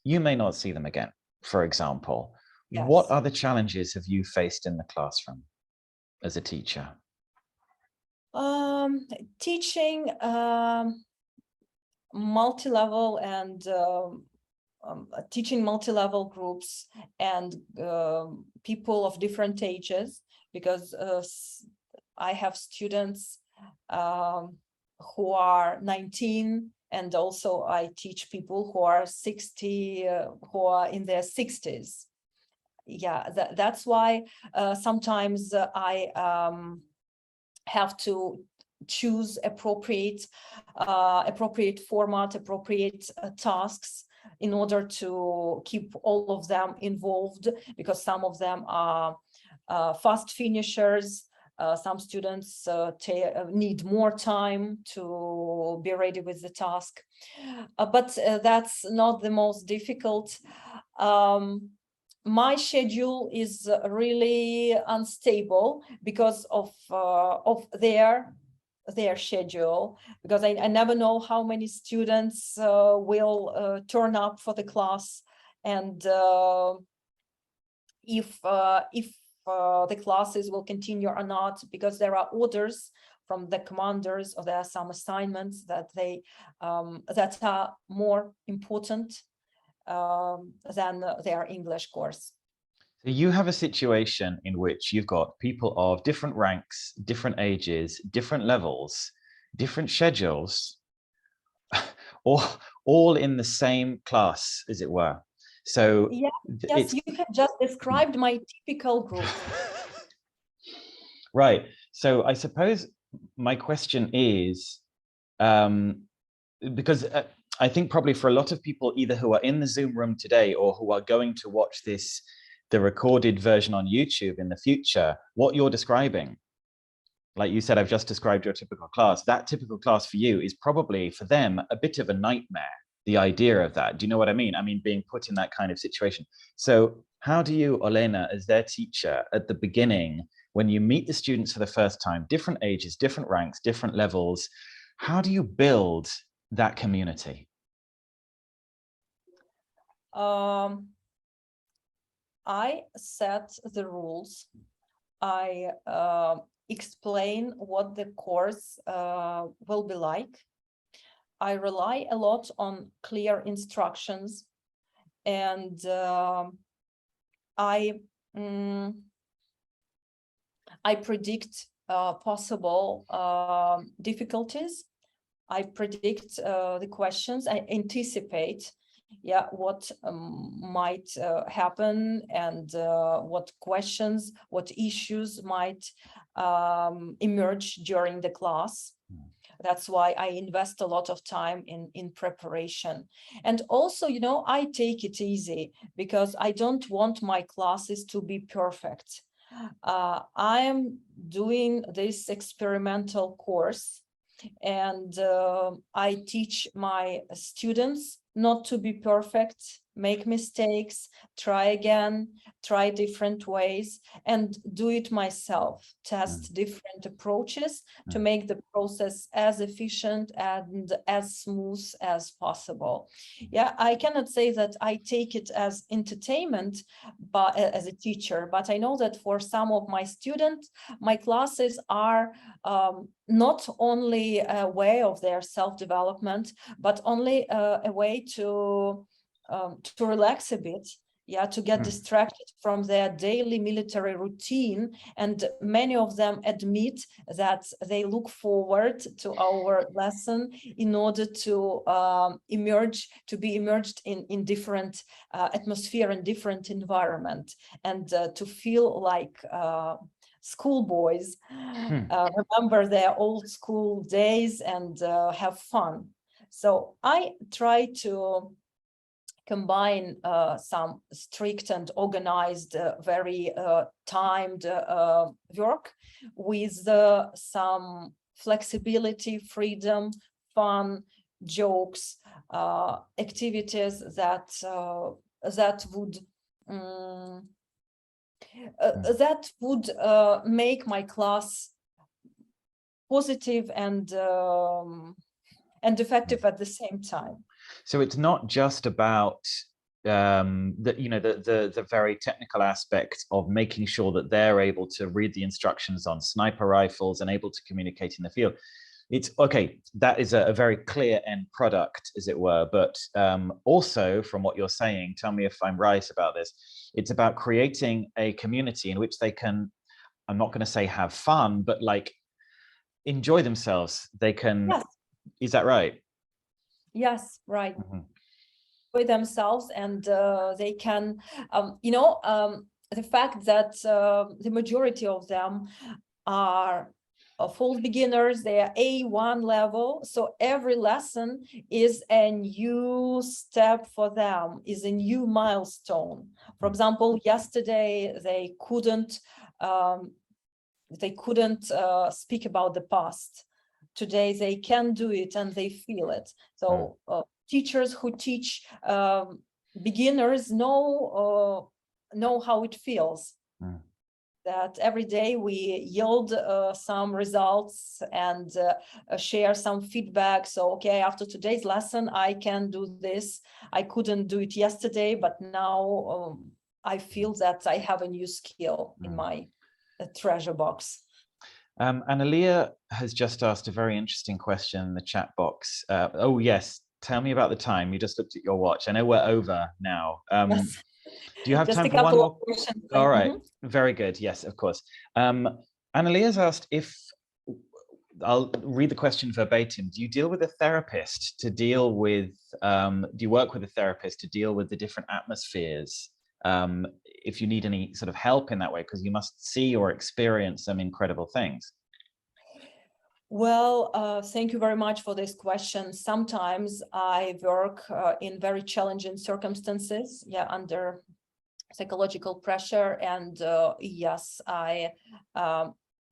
you may not see them again, for example. Yes. What other challenges have you faced in the classroom as a teacher? Teaching multi-level and teaching multi-level groups and people of different ages, because I have students who are 19, and also I teach people who are 60, who are in their 60s. Yeah, that's why sometimes I have to choose appropriate format, appropriate tasks in order to keep all of them involved, because some of them are fast finishers. Some students need more time to be ready with the task, but that's not the most difficult. My schedule is really unstable because of their schedule, because I never know how many students will turn up for the class, and if the classes will continue or not, because there are orders from the commanders, or there are some assignments that that are more important than their English course. So you have a situation in which you've got people of different ranks, different ages, different levels, different schedules, all in the same class, as it were. So yeah, yes, you have just described my typical group. Right. So I suppose my question is, because I think probably for a lot of people, either who are in the Zoom room today or who are going to watch the recorded version on YouTube in the future, what you're describing, like you said, I've just described your typical class. That typical class for you is probably, for them, a bit of a nightmare, the idea of that. Do you know what I mean? I mean, being put in that kind of situation. So how do you, Olena, as their teacher at the beginning, when you meet the students for the first time, different ages, different ranks, different levels, how do you build that community? I set the rules. I explain what the course will be like. I rely a lot on clear instructions, and I predict possible difficulties. I predict the questions. I anticipate, what might happen, and what questions, what issues might emerge during the class. That's why I invest a lot of time in preparation. And also, you know, I take it easy because I don't want my classes to be perfect. I am doing this experimental course, and I teach my students not to be perfect, make mistakes, try again, try different ways, and do it myself, test different approaches to make the process as efficient and as smooth as possible. Yeah, I cannot say that I take it as entertainment, but as a teacher, but I know that for some of my students, my classes are not only a way of their self-development, but only a way to relax a bit, yeah, to get distracted from their daily military routine. And many of them admit that they look forward to our lesson in order to be immersed in different atmosphere and different environment, and to feel like schoolboys, remember their old school days and have fun. So I try to combine some strict and organized, very timed work with some flexibility, freedom, fun, jokes, activities that would make my class positive and effective at the same time. So it's not just about the very technical aspect of making sure that they're able to read the instructions on sniper rifles and able to communicate in the field. It's okay, that is a very clear end product, as it were, but also from what you're saying, tell me if I'm right about this, it's about creating a community in which they can, I'm not going to say have fun, but like enjoy themselves. They can, yes. Is that right? Yes, right. Enjoy themselves, and they can, the fact that the majority of them are full beginners, they are A1 level, so every lesson is a new step for them, is a new milestone. For example, yesterday they couldn't speak about the past. Today they can do it and they feel it. So teachers who teach beginners know how it feels. That every day we yield some results and share some feedback. So, okay, after today's lesson, I can do this. I couldn't do it yesterday, but now I feel that I have a new skill in my treasure box. Analia has just asked a very interesting question in the chat box. Oh, yes. Tell me about the time. You just looked at your watch. I know we're over now. Yes. Do you have just time a for one couple more of questions? All right. Very good. Yes, of course. Annalia's asked if, I'll read the question verbatim. Do you deal with a therapist to deal with, do you work with a therapist to deal with the different atmospheres? If you need any sort of help in that way, because you must see or experience some incredible things. Well, thank you very much for this question. Sometimes I work in very challenging circumstances, yeah, under psychological pressure, and yes, I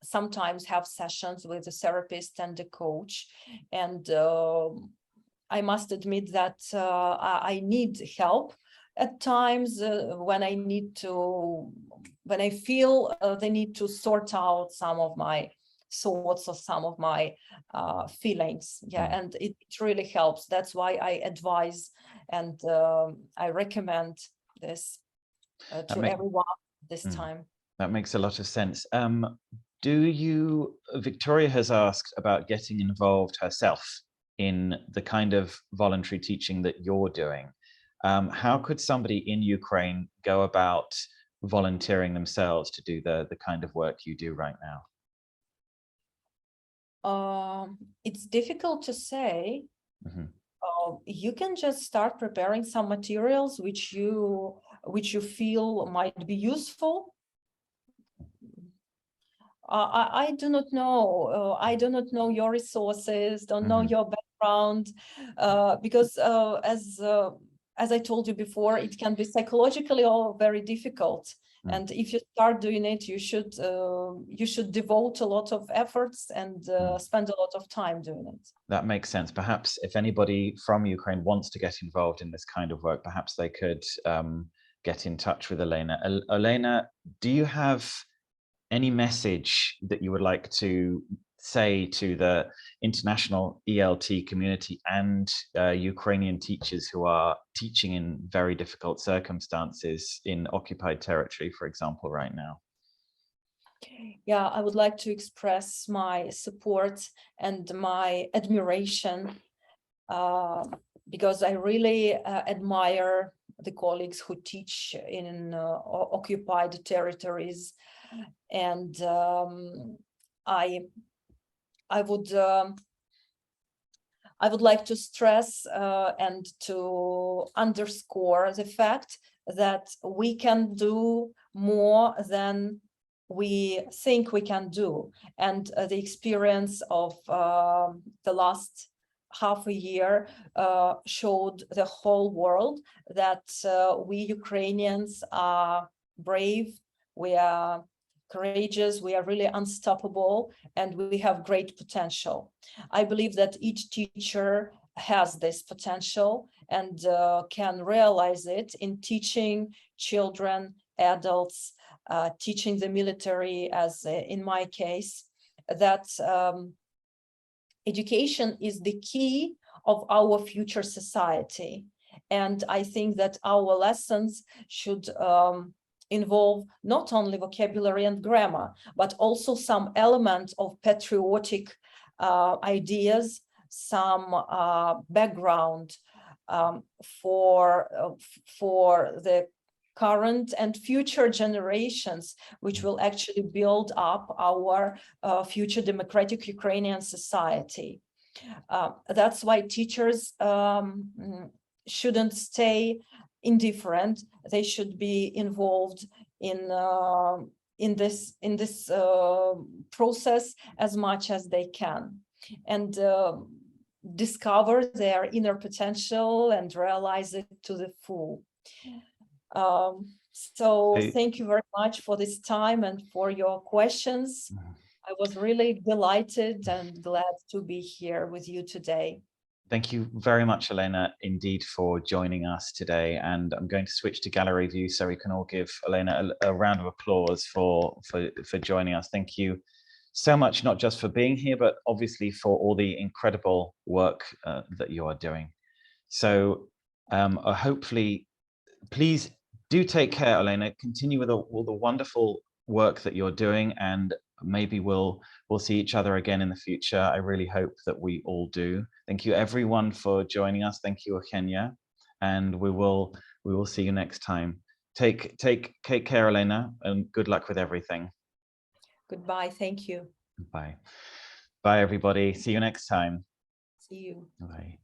sometimes have sessions with a therapist and a coach, and I must admit that I need help at times when I feel the need to sort out some of my thoughts or some of my feelings, yeah, and it really helps. That's why I advise and I recommend this to everyone this time. That makes a lot of sense. Victoria has asked about getting involved herself in the kind of voluntary teaching that you're doing. How could somebody in Ukraine go about volunteering themselves to do the kind of work you do right now? It's difficult to say. You can just start preparing some materials which you feel might be useful. I do not know. I do not know your resources, don't know your background, because as I told you before, it can be psychologically all very difficult. And if you start doing it, you should devote a lot of efforts and spend a lot of time doing it. That makes sense. Perhaps if anybody from Ukraine wants to get involved in this kind of work, perhaps they could get in touch with Elena. Elena, do you have any message that you would like to say to the international ELT community and Ukrainian teachers who are teaching in very difficult circumstances in occupied territory, for example, right now? Yeah, I would like to express my support and my admiration because I really admire the colleagues who teach in occupied territories, and I would like to stress and to underscore the fact that we can do more than we think we can do. And the experience of the last half a year showed the whole world that we Ukrainians are brave, we are courageous, we are really unstoppable, and we have great potential. I believe that each teacher has this potential and can realize it in teaching children, adults, teaching the military, as in my case, that education is the key of our future society. And I think that our lessons should involve not only vocabulary and grammar, but also some element of patriotic ideas, some background for the current and future generations, which will actually build up our future democratic Ukrainian society. That's why teachers shouldn't stay indifferent. They should be involved in this process as much as they can, and discover their inner potential and realize it to the full. So thank you very much for this time and for your questions. I was really delighted and glad to be here with you today. Thank you very much, Elena, indeed, for joining us today. And I'm going to switch to gallery view so we can all give Elena a round of applause for joining us. Thank you so much, not just for being here, but obviously for all the incredible work that you are doing. So hopefully, please do take care, Elena. Continue with all the wonderful work that you're doing, and maybe we'll see each other again in the future. I really hope that we all do. Thank you everyone for joining us. Thank you, Eugenia, and we will see you next time. Take care, Elena, and good luck with everything. Goodbye. Thank you. Bye. Bye, everybody. See you next time. See you. Bye.